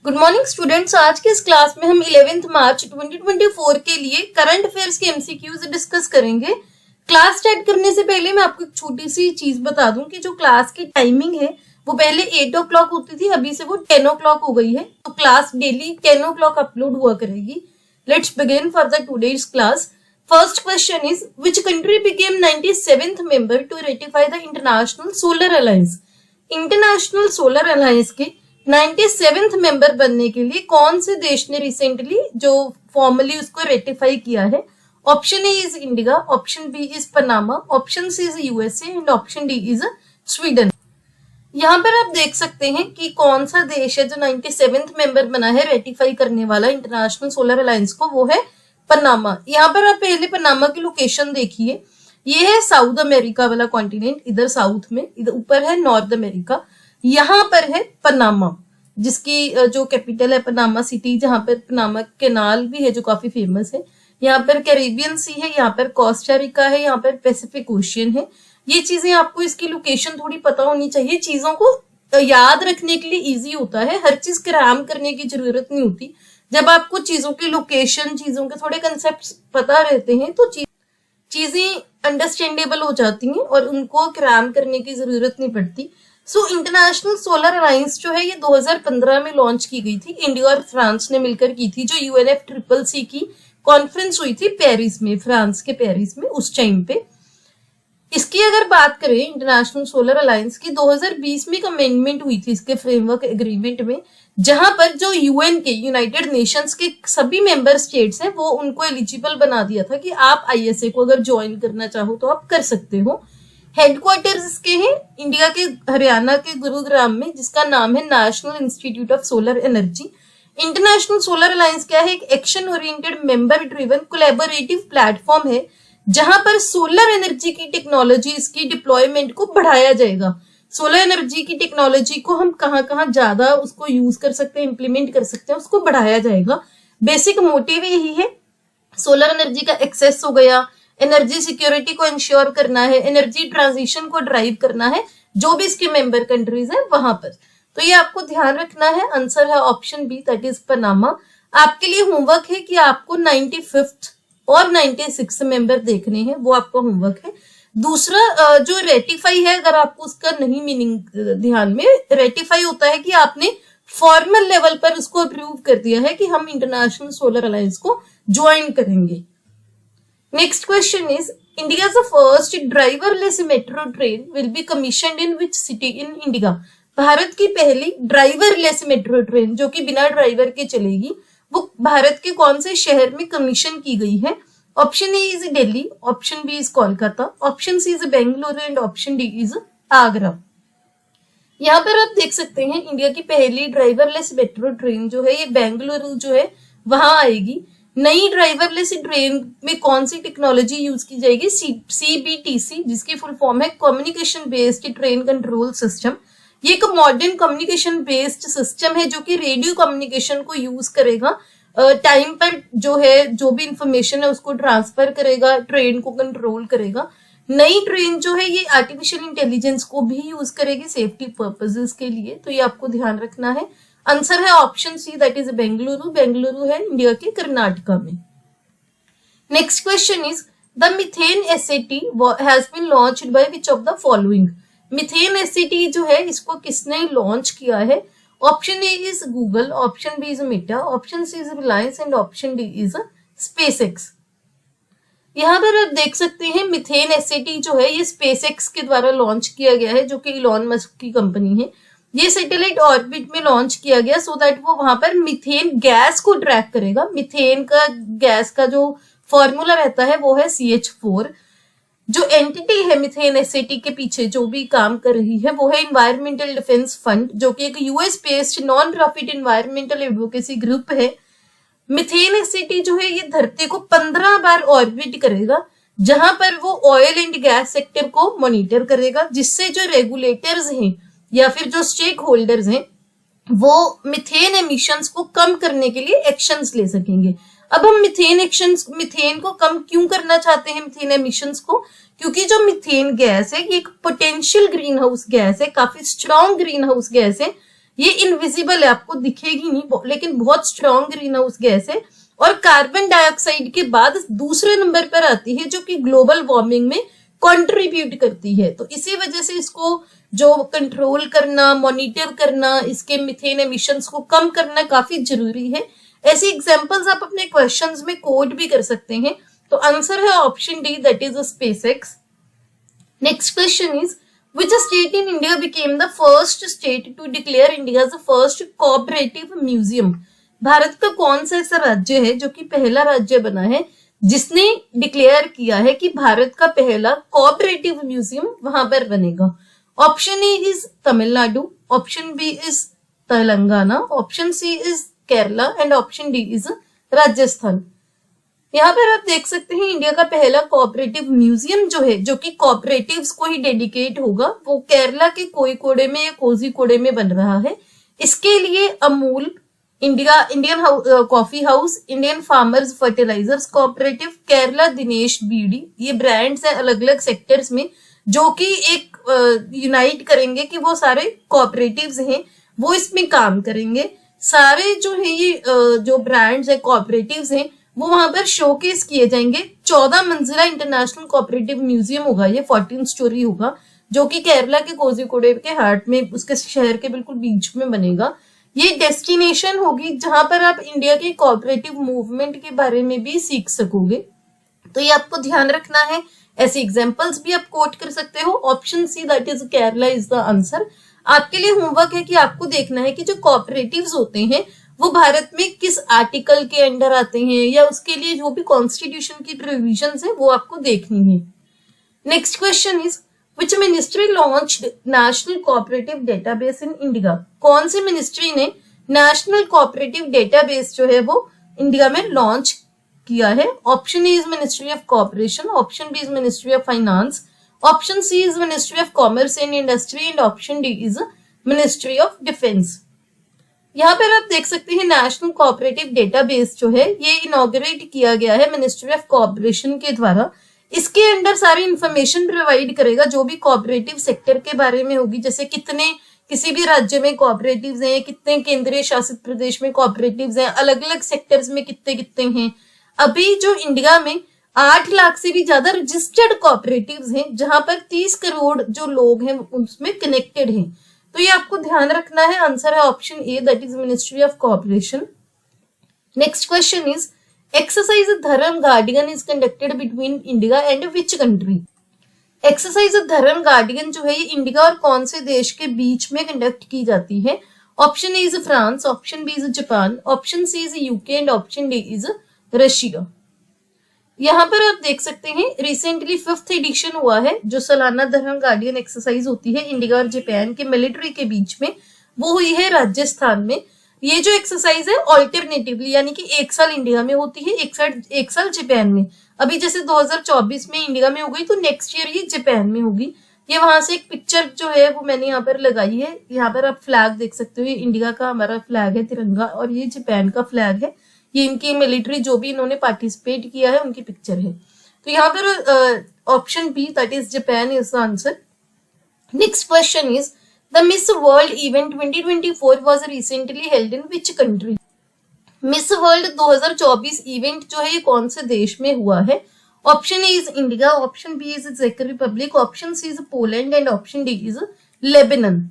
Good morning students. आज की इस क्लास में हम 11 मार्च 2024 के लिए करंट अफेयर्स के एमसीक्यूज डिस्कस करेंगे। क्लास स्टार्ट करने से पहले मैं आपको एक छोटी सी चीज बता दूं कि जो क्लास की टाइमिंग है वो पहले 8 ओ क्लॉक होती थी, अभी से वो 10 ओ क्लॉक हो गई है। तो class daily 10 o'clock upload हुआ करेगी। Let's begin for the today's class. First question is which country became 97th member to ratify the international solar alliance. International solar alliance के 97th मेंबर बनने के लिए कौन से देश ने रिसेंटली जो फॉर्मली उसको रेटिफाई किया है? Option A is India, option B is Panama, option C is USA and option D is Sweden. यहाँ पर आप देख सकते हैं कि कौन सा देश है जो 97th मेंबर बना है रेटिफाई करने वाला इंटरनेशनल सोलर अलायंस को, वो है पनामा। यहाँ पर आप पहले पनामा की लोकेशन देखिए। ये है साउथ अमेरिका वाला कॉन्टिनेंट, इधर साउथ में, इधर ऊपर है नॉर्थ अमेरिका, यहाँ पर है पनामा जिसकी जो कैपिटल है पनामा सिटी, जहां पर पनामा कैनाल भी है जो काफी फेमस है। यहाँ पर कैरेबियन सी है, यहाँ पर कोस्टा रिका है, यहाँ पर पैसिफिक ओशियन है। ये चीजें आपको इसकी लोकेशन थोड़ी पता होनी चाहिए, चीजों को याद रखने के लिए इजी होता है, हर चीज क्रैम करने की जरूरत नहीं होती। जब आपको चीजों की लोकेशन, चीजों के थोड़े कंसेप्ट पता रहते हैं तो चीजें अंडरस्टैंडेबल हो जाती हैं और उनको क्रैम करने की जरूरत नहीं पड़ती। सो इंटरनेशनल सोलर अलायंस जो है ये 2015 में लॉन्च की गई थी, इंडिया और फ्रांस ने मिलकर की थी, जो UNFCCC की कॉन्फ्रेंस हुई थी पेरिस में, फ्रांस के पेरिस में उस टाइम पे। इसकी अगर बात करें इंटरनेशनल सोलर अलायंस की, 2020 में एक अमेंडमेंट हुई थी इसके फ्रेमवर्क एग्रीमेंट में, जहां पर जो UN के, यूनाइटेड नेशंस के सभी मेंबर स्टेट्स हैं, वो उनको एलिजिबल बना दिया था कि आप ISA को अगर ज्वाइन करना चाहो तो आप कर सकते हो। हेडक्वार्टर्स इसके हैं इंडिया के हरियाणा के गुरुग्राम में, जिसका नाम है national institute of solar energy. International solar alliance क्या है? एक action oriented member driven collaborative platform है जहां पर सोलर एनर्जी की टेक्नोलॉजी, इसकी डिप्लॉयमेंट को बढ़ाया जाएगा। सोलर एनर्जी की टेक्नोलॉजी को हम कहाँ ज्यादा उसको यूज कर सकते हैं, इंप्लीमेंट कर सकते हैं, उसको बढ़ाया जाएगा। बेसिक मोटिव यही है। सोलर एनर्जी का एक्सेस हो गया, एनर्जी सिक्योरिटी को इंश्योर करना है, एनर्जी ट्रांजिशन को ड्राइव करना है, जो भी इसके मेंबर कंट्रीज हैं वहां पर। तो ये आपको ध्यान रखना है। आंसर है option B, that is Panama. आपके लिए होमवर्क है कि आपको 95th और 96 मेंबर देखने हैं, वो आपका होमवर्क है। दूसरा जो रेटिफाई है, अगर आपको उसका नहीं मीनिंग ध्यान में, रेटिफाई होता है कि आपने फॉर्मल लेवल पर उसको अप्रूव कर दिया है कि हम इंटरनेशनल सोलर अलायंस को ज्वाइन करेंगे। Next question is India's first driverless metro train will be commissioned in which city in India? Bharat की पहली ड्राइवरलेस मेट्रो ट्रेन जो कि बिना ड्राइवर के चलेगी, वो भारत के कौन से शहर में कमीशन की गई है? Option A is Delhi, option B is Kolkata, option C is Bengaluru and option D is Agra. यहाँ पर आप देख सकते हैं इंडिया की पहली ड्राइवरलेस मेट्रो ट्रेन जो है ये बेंगलुरु जो है वहां आएगी। नई ड्राइवरलेस ट्रेन में कौन सी टेक्नोलॉजी यूज की जाएगी? CBTC, जिसकी फुल फॉर्म है communication based train control system. ये एक मॉडर्न कम्युनिकेशन बेस्ड सिस्टम है जो कि रेडियो कम्युनिकेशन को यूज करेगा, टाइम पर जो है जो भी इंफॉर्मेशन है उसको ट्रांसफर करेगा, ट्रेन को कंट्रोल करेगा। नई ट्रेन जो है ये आर्टिफिशियल इंटेलिजेंस को भी यूज करेगी सेफ्टी पर्पसेस के लिए, तो ये आपको ध्यान रखना है। आंसर है option C, that is Bengaluru. Bengaluru है इंडिया के कर्नाटका में। Next question is the methane SAT has been launched by which of the following? Methane SAT जो है इसको किसने लॉन्च किया है? Option A is Google, option B is Meta, option C is Reliance and option D is SpaceX। यहाँ पर आप देख सकते हैं मीथेन SAT जो है ये SpaceX के द्वारा लॉन्च किया गया है, जो कि इलॉन मस्क की कंपनी है। ये सैटेलाइट ऑर्बिट में लॉन्च किया गया सो दैट वो वहां पर मीथेन गैस को ट्रैक करेगा। मीथेन का गैस का जो फॉर्मूला रहता है वो है CH4। जो एंटिटी है मीथेन SAT के पीछे जो भी काम कर रही है वो है इन्वायरमेंटल डिफेंस फंड, जो कि एक US based non profit environmental advocacy group है। मीथेन SAT जो है ये धरती को 15 बार ऑर्बिट करेगा, जहां पर वो ऑयल एंड गैस सेक्टर को मॉनिटर करेगा, जिससे जो रेगुलेटर्स हैं या फिर जो स्टेक होल्डर्स हैं वो मीथेन एमिशंस को कम करने के लिए एक्शंस ले सकेंगे। अब हम मीथेन को कम क्यों करना चाहते हैं, मीथेन एमिशंस को? क्योंकि जो मीथेन गैस है ये एक पोटेंशियल ग्रीन हाउस गैस है, काफी स्ट्रॉन्ग ग्रीन हाउस गैस है। ये इनविजिबल है, आपको दिखेगी नहीं, लेकिन बहुत स्ट्रॉन्ग ग्रीन हाउस गैस है और कार्बन डाइऑक्साइड के बाद दूसरे नंबर पर आती है जो कि ग्लोबल वार्मिंग में कंट्रीब्यूट करती है। तो इसी वजह से इसको जो कंट्रोल करना, मॉनिटर करना, इसके मीथेन एमिशंस को कम करना काफी जरूरी है। ऐसी एग्जांपल्स आप अपने क्वेश्चंस में कोड भी कर सकते हैं। तो आंसर है option D, that is SpaceX. Next question is which state in India became the first state to declare India as the first cooperative museum? Bharat का कौन सा ऐसा राज्य है जो कि पहला राज्य बना है जिसने डिक्लेयर किया है कि भारत का पहला कोऑपरेटिव म्यूजियम वहां पर बनेगा? Option A is Tamil Nadu, option B is Telangana, option C is Kerala and option D is Rajasthan. यहाँ पर आप देख सकते हैं इंडिया का पहला कोऑपरेटिव म्यूजियम जो है, जो कि कोऑपरेटिव्स को ही डेडिकेट होगा, वो केरला के कोयिकोडे में या कोझिकोडे में बन रहा है। इसके लिए Amul, Indian Coffee House, Indian Farmers Fertilisers Cooperative, Kerala Dinesh beedi, ये ब्रांड्स हैं अलग अलग सेक्टर्स में जो कि एक यूनाइट करेंगे कि वो सारे कोऑपरेटिव्स हैं वो इसमें काम करेंगे। सारे जो है ये जो ब्रांड्स है कोऑपरेटिव्स हैं वो वहां पर शोकेस किए जाएंगे। 14 मंजिला इंटरनेशनल कोऑपरेटिव म्यूजियम होगा, ये 14 स्टोरी होगा जो कि केरला के कोझिकोडे के हार्ट में, उसके शहर के बिल्कुल बीच में बनेगा। ये डेस्टिनेशन होगी जहां पर आप इंडिया के कोऑपरेटिव मूवमेंट के बारे में भी सीख सकोगे। तो ये आपको ध्यान रखना है। ऐसे एग्जांपल्स भी आप कोट कर सकते हो। Option C, that is Kerala, is the answer. आपके लिए होमवर्क है कि आपको देखना है कि जो कोऑपरेटिव्स होते हैं वो भारत में किस आर्टिकल के अंडर आते हैं या उसके लिए जो भी कॉन्स्टिट्यूशन की प्रोविजंस है वो आपको देखनी है। Next question is which ministry launched national cooperative database in India? कौन सी मिनिस्ट्री ने नेशनल कोऑपरेटिव डेटाबेस जो है वो इंडिया में लॉन्च किया है? Option A is ministry of cooperation, option B is ministry of finance, option C is ministry of commerce and industry and option D is ministry of defence. यहाँ पर आप देख सकते हैं नेशनल कोऑपरेटिव डेटाबेस जो है ये इनॉग्रेट किया गया है मिनिस्ट्री ऑफ कोऑपरेशन के द्वारा। इसके अंदर सारी इंफॉर्मेशन प्रोवाइड करेगा जो भी कोऑपरेटिव सेक्टर के बारे में होगी, जैसे कितने किसी भी राज्य में कोऑपरेटिव्स हैं, कितने केंद्रीय शासित प्रदेश में कोऑपरेटिव्स हैं, अलग अलग सेक्टर्स में कितने कितने हैं। अभी जो इंडिया में 8 लाख से भी ज्यादा रजिस्टर्ड कोऑपरेटिव्स हैं जहां पर 30 करोड़ जो लोग हैं उसमें कनेक्टेड हैं। तो ये आपको ध्यान रखना है। आंसर है option A, that is ministry of cooperation. Next question is exercise Dharma guardian is conducted between India and which country? Exercise Dharma guardian जो है ये इंडिया और कौन से देश के बीच में कंडक्ट की जाती है? Option A is France, option B is Japan, option C is UK and option D is Russia. यहाँ पर आप देख सकते हैं रिसेंटली 5th एडिशन हुआ है जो सालाना धर्म गार्डियन एक्सरसाइज होती है इंडिया और जापान के मिलिट्री के बीच में, वो हुई है राजस्थान में। ये जो एक्सरसाइज है ऑल्टरनेटिवली यानी कि एक साल इंडिया में होती है, एक साल जापान में। अभी जैसे 2024 में इंडिया में हो गई तो नेक्स्ट ईयर ये जापान में होगी। ये वहां से एक पिक्चर जो है वो मैंने यहाँ पर लगाई है। यहाँ पर आप फ्लैग देख सकते हो, ये इंडिया का हमारा फ्लैग है तिरंगा और ये जापान का फ्लैग है। ये इनकी मिलिट्री जो भी इन्होंने पार्टिसिपेट किया है उनकी पिक्चर है। तो यहाँ पर option B, that is Japan, is the answer. Next question is the Miss World event 2024 was recently held in which country? Miss World 2024 event जो है ये कौन से देश में हुआ है? Option A is India, option B is चेक Republic, option C is Poland and option D is Lebanon.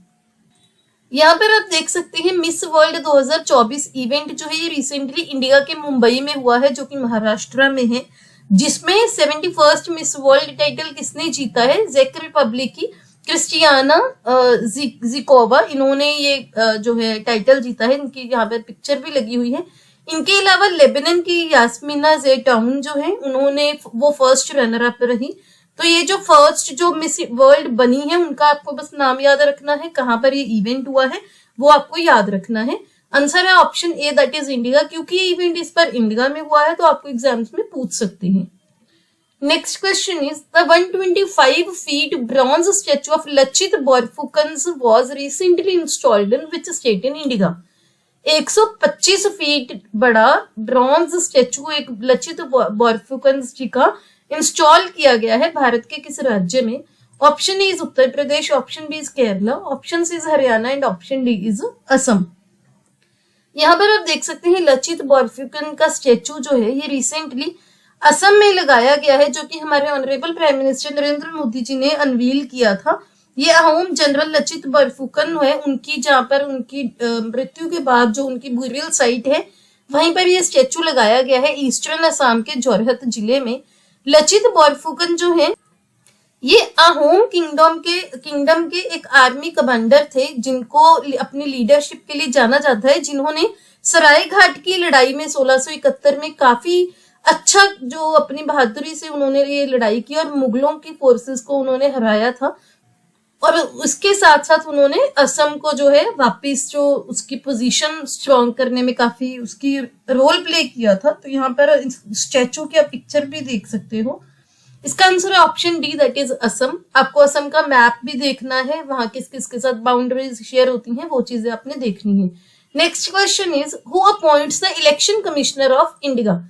यहाँ पर आप देख सकते हैं मिस वर्ल्ड 2024 इवेंट जो है ये रिसेंटली इंडिया के मुंबई में हुआ है जो कि महाराष्ट्र में है, जिसमें 71st मिस वर्ल्ड टाइटल किसने जीता है? चेक रिपब्लिक की क्रिस्टियाना जिकोवा, इन्होंने ये जो है टाइटल जीता है। इनकी यहाँ पर पिक्चर भी लगी हुई है। इनके अलावा लेबनान की यास्मीना ज़ैताउन जो है उन्होंने वो फर्स्ट रनर अप रही। तो ये जो फर्स्ट जो मिस वर्ल्ड बनी है उनका आपको बस नाम याद रखना है, कहां पर ये इवेंट हुआ है वो आपको याद रखना है। आंसर है option A, that is India, क्योंकि ये इवेंट इस पर इंडिया में हुआ है तो आपको एग्जाम्स में पूछ सकते हैं। Next question is the 125 feet bronze statue of Lachit Borphukan was recently installed in which state in India? 125 feet बड़ा ब्रॉन्ज स्टैचू एक लचित बोरफुकन जी का इंस्टॉल किया गया है भारत के किस राज्य में? Option A is Uttar Pradesh, option B is Kerala, option C is Haryana and option D is Assam. यहाँ पर आप देख सकते हैं लचित बोरफुकन का स्टेचू जो है ये रिसेंटली असम में लगाया गया है, जो कि हमारे honourable prime minister Narendra Modi ji ने अनवील किया था। ये अहोम जनरल लचित बोरफुकन है, उनकी जहाँ पर उनकी मृत्यु के बाद जो उनकी बुरियल साइट है वहीं पर ये स्टेचू लगाया गया है ईस्टर्न असम के जोरहत जिले में। लचित बोरफुकन जो है ये अहोम किंगडम के एक आर्मी कमांडर थे, जिनको अपनी लीडरशिप के लिए जाना जाता है, जिन्होंने सराय घाट की लड़ाई में 1671 में काफी अच्छा जो अपनी बहादुरी से उन्होंने ये लड़ाई की और मुगलों की फोर्सेस को उन्होंने हराया था। और उसके साथ साथ उन्होंने असम को जो है वापिस जो उसकी पोजीशन स्ट्रॉन्ग करने में काफी उसकी रोल प्ले किया था। तो यहाँ पर स्टैचू की आप पिक्चर भी देख सकते हो। इसका आंसर है option D, that is Assam. आपको असम का मैप भी देखना है, वहां किस किस के साथ बाउंड्रीज शेयर होती हैं, वो चीजें आपने देखनी है। Next question is who appoints the election commissioner of India.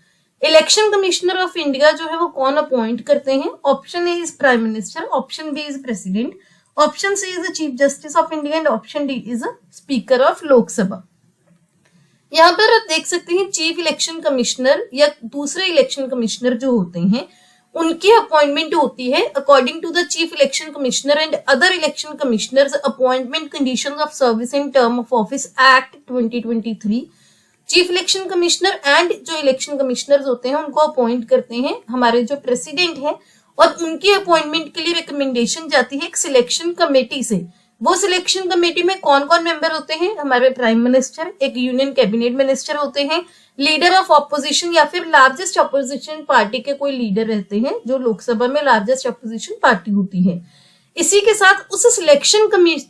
Election commissioner of India जो है वो कौन अपॉइंट करते हैं? Option A is prime minister, option B is president, option C is the chief justice of India and option D is speaker of Lok Sabha. यहाँ पर आप देख सकते हैं चीफ इलेक्शन कमिश्नर या दूसरे इलेक्शन कमिश्नर जो होते हैं उनकी अपॉइंटमेंट होती है according to the chief election commissioner and other election commissioners appointment conditions of service in term of office act 2023। Chief election commissioner and जो इलेक्शन कमिश्नर्स होते हैं उनको अपॉइंट करते हैं हमारे जो प्रेसिडेंट है, और उनकी अपॉइंटमेंट के लिए रिकमेंडेशन जाती है एक सिलेक्शन कमेटी से। वो सिलेक्शन कमेटी में कौन कौन मेंबर होते हैं? हमारे प्राइम मिनिस्टर, एक यूनियन कैबिनेट मिनिस्टर होते हैं, लीडर ऑफ ऑपोजिशन या फिर लार्जेस्ट ऑपोजिशन पार्टी के कोई लीडर रहते हैं, जो लोकसभा में लार्जेस्ट ऑपोजिशन पार्टी होती है। इसी के साथ उस सिलेक्शन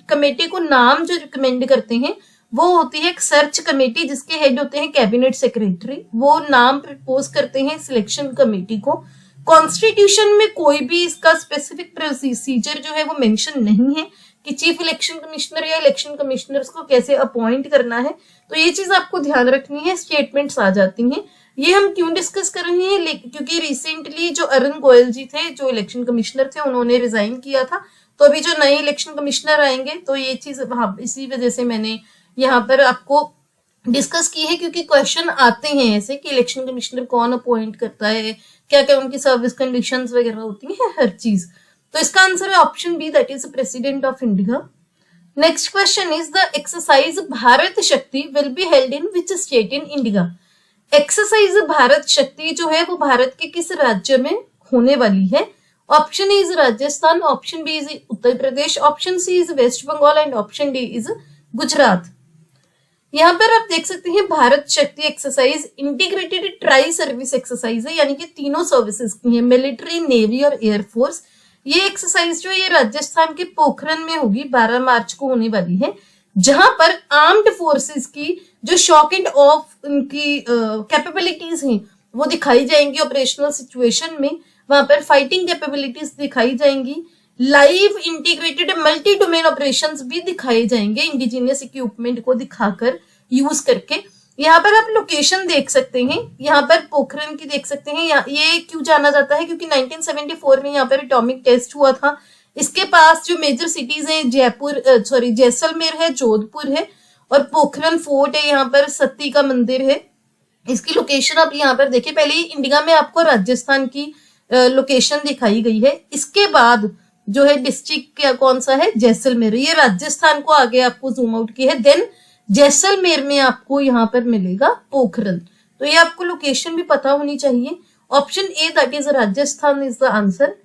कमेटी को नाम जो रिकमेंड करते हैं वो होती है एक सर्च कमेटी, जिसके हेड होते हैं कैबिनेट सेक्रेटरी। वो नाम प्रपोज करते हैं सिलेक्शन कमेटी को। कॉन्स्टिट्यूशन में कोई भी इसका स्पेसिफिक प्रोसीजर जो है वो मेंशन नहीं है कि चीफ इलेक्शन कमिश्नर या इलेक्शन कमिश्नर्स को कैसे अपॉइंट करना है। तो ये चीज आपको ध्यान रखनी है, स्टेटमेंट्स आ जाती हैं। ये हम क्यों डिस्कस कर रहे हैं? क्योंकि रिसेंटली जो अरुण गोयल जी थे जो इलेक्शन कमिश्नर थे उन्होंने रिजाइन किया था, तो अभी जो नए इलेक्शन कमिश्नर आएंगे तो ये चीज इसी वजह से मैंने यहाँ पर आपको डिस्कस की है, क्योंकि क्वेश्चन आते हैं ऐसे कि इलेक्शन कमिश्नर कौन अपॉइंट करता है, क्या क्या उनकी सर्विस कंडीशंस वगैरह होती हैं, हर चीज। तो इसका आंसर है option B, that is president of India. Next question is the exercise Bharat Shakti will be held in which state in India. Exercise Bharat Shakti जो है वो भारत के किस राज्य में होने वाली है? Option A is Rajasthan, option B is Uttar Pradesh, option C is West Bengal and option D is Gujarat. यहाँ पर आप देख सकते हैं Bharat Shakti exercise integrated tri service exercise है, यानी कि तीनों सर्विसेज की है, मिलिट्री, नेवी और एयरफोर्स। ये एक्सरसाइज जो है ये राजस्थान के पोखरन में होगी, 12 मार्च को होने वाली है, जहां पर आर्म्ड फोर्सेस की जो शॉक एंड ऑफ उनकी कैपेबिलिटीज हैं वो दिखाई जाएंगी ऑपरेशनल सिचुएशन में। वहां पर फाइटिंग कैपेबिलिटीज दिखाई जाएंगी, live integrated multi domain operations भी दिखाए जाएंगे इंडिजिनियस इक्विपमेंट को दिखाकर यूज करके। यहाँ पर आप लोकेशन देख सकते हैं, यहाँ पर पोखरन की देख सकते हैं। ये क्यों जाना जाता है? क्योंकि 1974 में यहाँ पर एटॉमिक टेस्ट हुआ था। इसके पास जो मेजर सिटीज हैं जैसलमेर है, जोधपुर है और पोखरन फोर्ट है, यहाँ पर सती का मंदिर है। इसकी लोकेशन आप यहाँ पर देखिए, पहले इंडिया में आपको राजस्थान की लोकेशन दिखाई गई है, इसके बाद जो है डिस्ट्रिक्ट कौन सा है? जैसलमेर। ये राजस्थान को आगे आपको जूम आउट की है, देन जैसलमेर में आपको यहाँ पर मिलेगा पोखरन। तो ये आपको लोकेशन भी पता होनी चाहिए। Option A that is Rajasthan is the answer.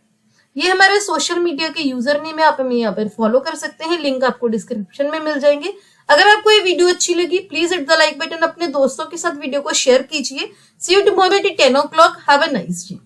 ये हमारे सोशल मीडिया के यूजर नेम है, आप हमें यहाँ पर फॉलो कर सकते हैं, लिंक आपको डिस्क्रिप्शन में मिल जाएंगे। अगर आपको ये वीडियो अच्छी लगी please hit the like button, अपने दोस्तों के साथ वीडियो को शेयर कीजिए। See you tomorrow at 10 o'clock। Have a nice day.